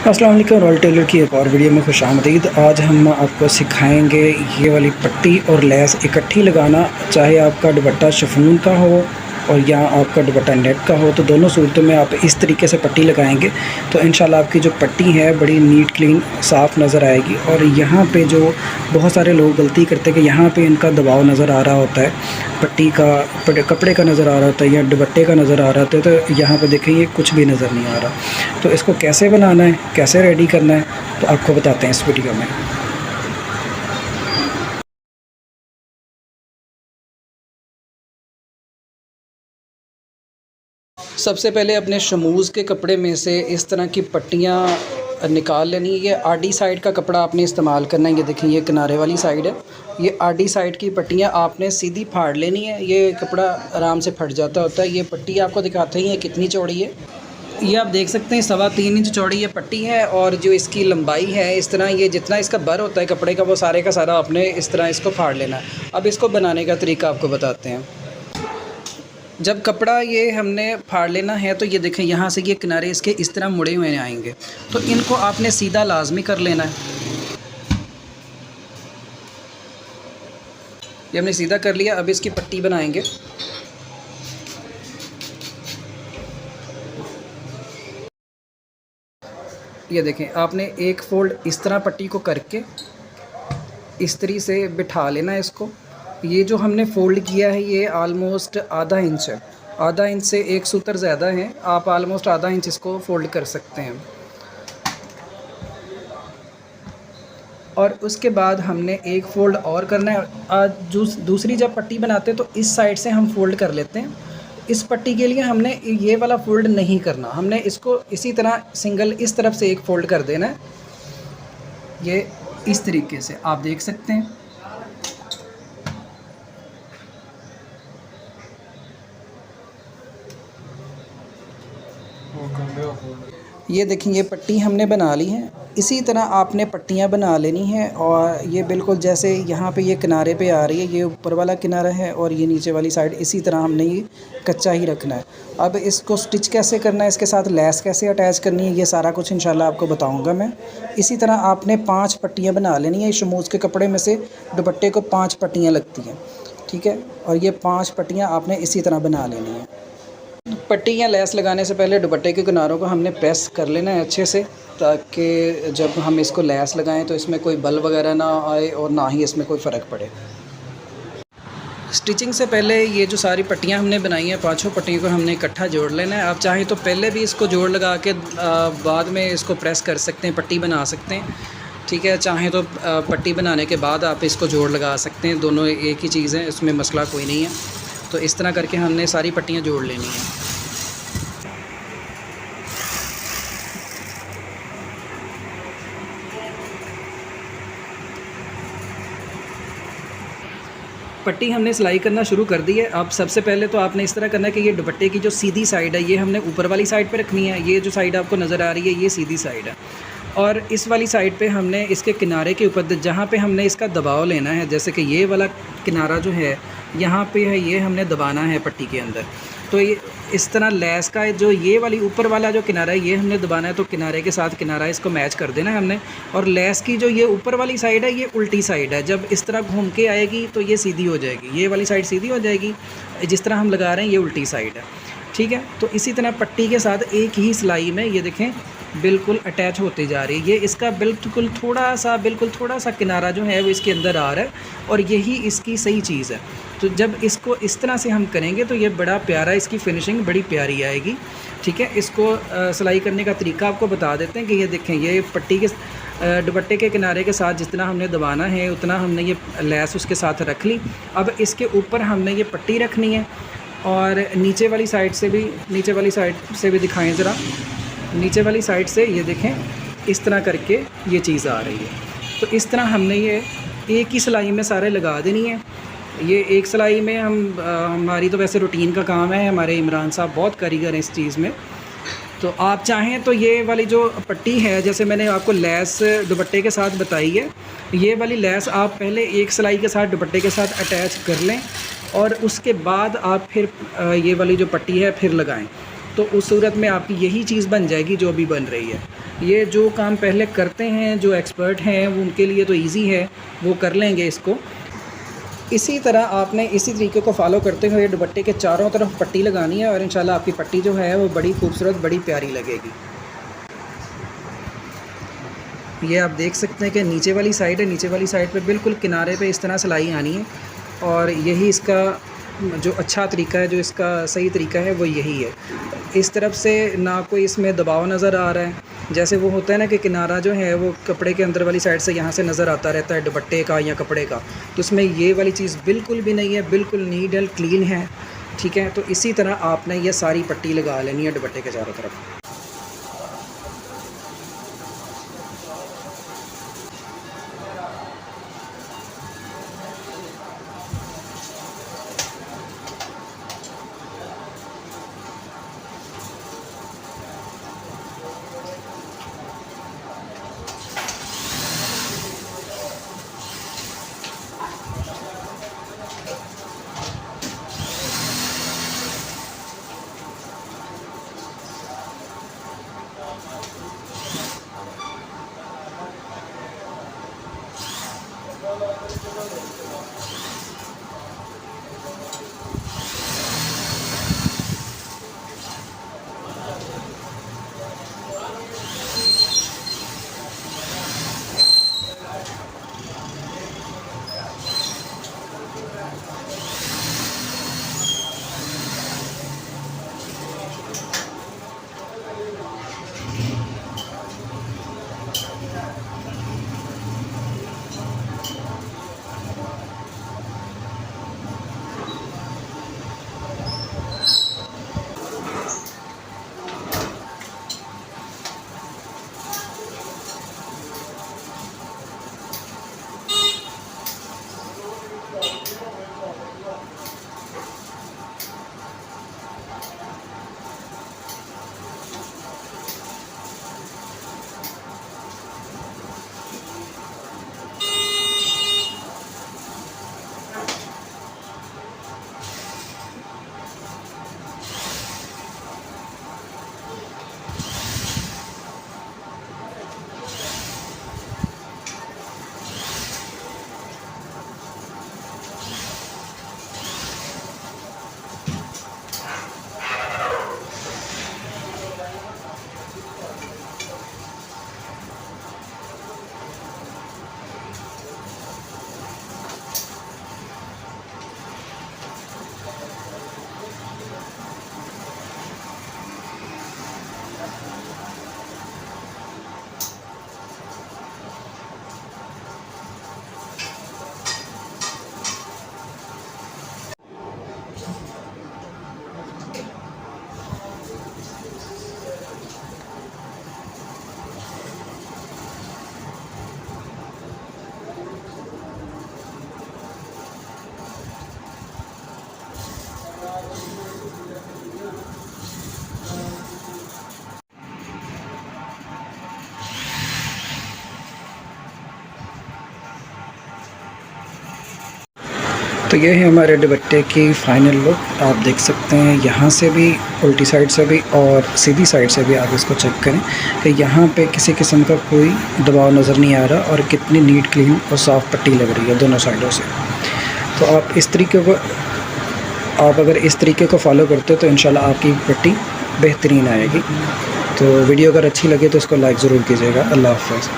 अस्सलाम वालेकुम। Royal Taylor की एक और वीडियो में खुशामदीद। आज हम आपको सिखाएंगे ये वाली पट्टी और लेस इकट्ठी लगाना, चाहे आपका दुपट्टा शिफॉन का हो और या आपका दुपट्टा नेट का हो, तो दोनों सूरतों में आप इस तरीके से पट्टी लगाएंगे तो इंशाल्लाह आपकी जो पट्टी है बड़ी नीट क्लीन साफ़ नज़र आएगी। और यहाँ पे जो बहुत सारे लोग गलती करते हैं कि यहाँ पे इनका दबाव नज़र आ रहा होता है, पट्टी का कपड़े का नज़र आ रहा होता है या दुपट्टे का नज़र आ रहा होता है, तो यहाँ पे देखें ये कुछ भी नज़र नहीं आ रहा। तो इसको कैसे बनाना है, कैसे रेडी करना है, तो आपको बताते हैं इस वीडियो में। सबसे पहले अपने शमूज़ के कपड़े में से इस तरह की पट्टियाँ निकाल लेनी है। ये आडी साइड का कपड़ा आपने इस्तेमाल करना है। ये देखें, ये किनारे वाली साइड है। ये आडी साइड की पट्टियाँ आपने सीधी फाड़ लेनी है। ये कपड़ा आराम से फट जाता होता है। ये पट्टी आपको दिखाते हैं ये कितनी चौड़ी है। ये आप देख सकते हैं 3.25 इंच चौड़ी ये पट्टी है। और जो इसकी लंबाई है, इस तरह ये जितना इसका बर होता है कपड़े का, वो सारे का सारा आपने इस तरह इसको फाड़ लेना है। अब इसको बनाने का तरीका आपको बताते हैं। जब कपड़ा ये हमने फाड़ लेना है तो ये देखें, यहाँ से ये किनारे इसके इस तरह मुड़े हुए आएंगे, तो इनको आपने सीधा लाजमी कर लेना है। ये हमने सीधा कर लिया। अब इसकी पट्टी बनाएंगे। ये देखें, आपने एक फ़ोल्ड इस तरह पट्टी को करके इस तरीके से बिठा लेना है इसको। ये जो हमने फ़ोल्ड किया है ये आलमोस्ट आधा इंच है। आधा इंच से एक सूत्र ज़्यादा है, आप आलमोस्ट आधा इंच इसको फ़ोल्ड कर सकते हैं। और उसके बाद हमने एक फ़ोल्ड और करना है। दूसरी जब पट्टी बनाते हैं तो इस साइड से हम फ़ोल्ड कर लेते हैं। इस पट्टी के लिए हमने ये वाला फ़ोल्ड नहीं करना, हमने इसको इसी तरह सिंगल इस तरफ से एक फ़ोल्ड कर देना है। ये इस तरीके से आप देख सकते हैं। ये देखें, ये पट्टी हमने बना ली है। इसी तरह आपने पट्टियाँ बना लेनी है। और ये बिल्कुल जैसे यहाँ पे ये किनारे पे आ रही है, ये ऊपर वाला किनारा है और ये नीचे वाली साइड, इसी तरह हमने ये कच्चा ही रखना है। अब इसको स्टिच कैसे करना है, इसके साथ लेस कैसे अटैच करनी है, ये सारा कुछ इंशाल्लाह आपको बताऊँगा मैं। इसी तरह आपने 5 पट्टियाँ बना लेनी है। शमूज़ के कपड़े में से दुपट्टे को 5 पट्टियाँ लगती हैं, ठीक है। और ये 5 पट्टियाँ आपने इसी तरह बना लेनी है। पट्टी या लेस लगाने से पहले दुपट्टे के किनारों को हमने प्रेस कर लेना है अच्छे से, ताकि जब हम इसको लेस लगाएं तो इसमें कोई बल वगैरह ना आए और ना ही इसमें कोई फ़र्क पड़े। स्टिचिंग से पहले ये जो सारी पट्टियां हमने बनाई हैं, 5 पट्टियों को हमने इकट्ठा जोड़ लेना है। आप चाहें तो पहले भी इसको जोड़ लगा के बाद में इसको प्रेस कर सकते हैं, पट्टी बना सकते हैं, ठीक है। चाहें तो पट्टी बनाने के बाद आप इसको जोड़ लगा सकते हैं, दोनों एक ही चीज़ है, इसमें मसला कोई नहीं है। तो इस तरह करके हमने सारी पट्टियाँ जोड़ लेनी हैं। पट्टी हमने सिलाई करना शुरू कर दी है। अब सबसे पहले तो आपने इस तरह करना है कि ये दुपट्टे की जो सीधी साइड है ये हमने ऊपर वाली साइड पे रखनी है। ये जो साइड आपको नज़र आ रही है ये सीधी साइड है। और इस वाली साइड पे हमने इसके किनारे के ऊपर जहाँ पे हमने इसका दबाव लेना है, जैसे कि ये वाला किनारा जो है यहाँ पे है, ये हमने दबाना है पट्टी के अंदर। तो ये इस तरह लेस का जो ये वाली ऊपर वाला जो किनारा है ये हमने दबाना है, तो किनारे के साथ किनारा इसको मैच कर देना है हमने। और लेस की जो ये ऊपर वाली साइड है ये उल्टी साइड है, जब इस तरह घूम के आएगी तो ये सीधी हो जाएगी, ये वाली साइड सीधी हो जाएगी। जिस तरह हम लगा रहे हैं ये उल्टी साइड है, ठीक है। तो इसी तरह पट्टी के साथ एक ही सिलाई में ये देखें बिल्कुल अटैच होती जा रही है। ये इसका बिल्कुल थोड़ा सा किनारा जो है वो इसके अंदर आ रहा है और यही इसकी सही चीज़ है। तो जब इसको इस तरह से हम करेंगे तो ये बड़ा प्यारा, इसकी फिनिशिंग बड़ी प्यारी आएगी, ठीक है। इसको सिलाई करने का तरीका आपको बता देते हैं कि ये देखें, ये पट्टी के दुपट्टे के किनारे के साथ जितना हमने दबाना है उतना हमने ये लेस उसके साथ रख ली। अब इसके ऊपर हमने ये पट्टी रखनी है और नीचे वाली साइड से भी दिखाएं ज़रा। नीचे वाली साइड से ये देखें इस तरह करके ये चीज़ आ रही है। तो इस तरह हमने ये एक ही सिलाई में सारे लगा देनी है। ये एक सिलाई में हमारी तो वैसे रूटीन का काम है, हमारे इमरान साहब बहुत कारीगर हैं इस चीज़ में। तो आप चाहें तो ये वाली जो पट्टी है, जैसे मैंने आपको लेस दुपट्टे के साथ बताई है, ये वाली लेस आप पहले एक सिलाई के साथ दुपट्टे के साथ अटैच कर लें और उसके बाद आप फिर ये वाली जो पट्टी है फिर लगाएं। तो उस सूरत में आपकी यही चीज़ बन जाएगी जो अभी बन रही है। ये जो काम पहले करते हैं, जो एक्सपर्ट हैं, वो उनके लिए तो ईज़ी है, वो कर लेंगे इसको। इसी तरह आपने इसी तरीके को फॉलो करते हुए दुपट्टे के चारों तरफ पट्टी लगानी है और इंशाल्लाह आपकी पट्टी जो है वो बड़ी खूबसूरत, बड़ी प्यारी लगेगी। ये आप देख सकते हैं कि नीचे वाली साइड है, नीचे वाली साइड पे बिल्कुल किनारे पे इस तरह सिलाई आनी है और यही इसका जो अच्छा तरीका है, जो इसका सही तरीका है वो यही है। इस तरफ से ना कोई इसमें दबाव नज़र आ रहा है, जैसे वो होता है ना कि किनारा जो है वो कपड़े के अंदर वाली साइड से यहाँ से नज़र आता रहता है दुपट्टे का या कपड़े का, तो इसमें ये वाली चीज़ बिल्कुल भी नहीं है, बिल्कुल नीट एंड क्लीन है। ठीक है, तो इसी तरह आपने ये सारी पट्टी लगा लेनी है दुपट्टे के चारों तरफ। तो ये है हमारे दुपट्टे की फ़ाइनल लुक। आप देख सकते हैं यहाँ से भी, उल्टी साइड से भी और सीधी साइड से भी आप इसको चेक करें कि यहाँ पे किसी किस्म का कोई दबाव नज़र नहीं आ रहा और कितनी नीट क्लीन और साफ़ पट्टी लग रही है दोनों साइडों से। तो आप इस तरीके को, आप अगर इस तरीके को फॉलो करते हो तो इंशाल्लाह आपकी पट्टी बेहतरीन आएगी। तो वीडियो अगर अच्छी लगे तो इसको लाइक ज़रूर कीजिएगा। अल्लाह हाफ़िज़।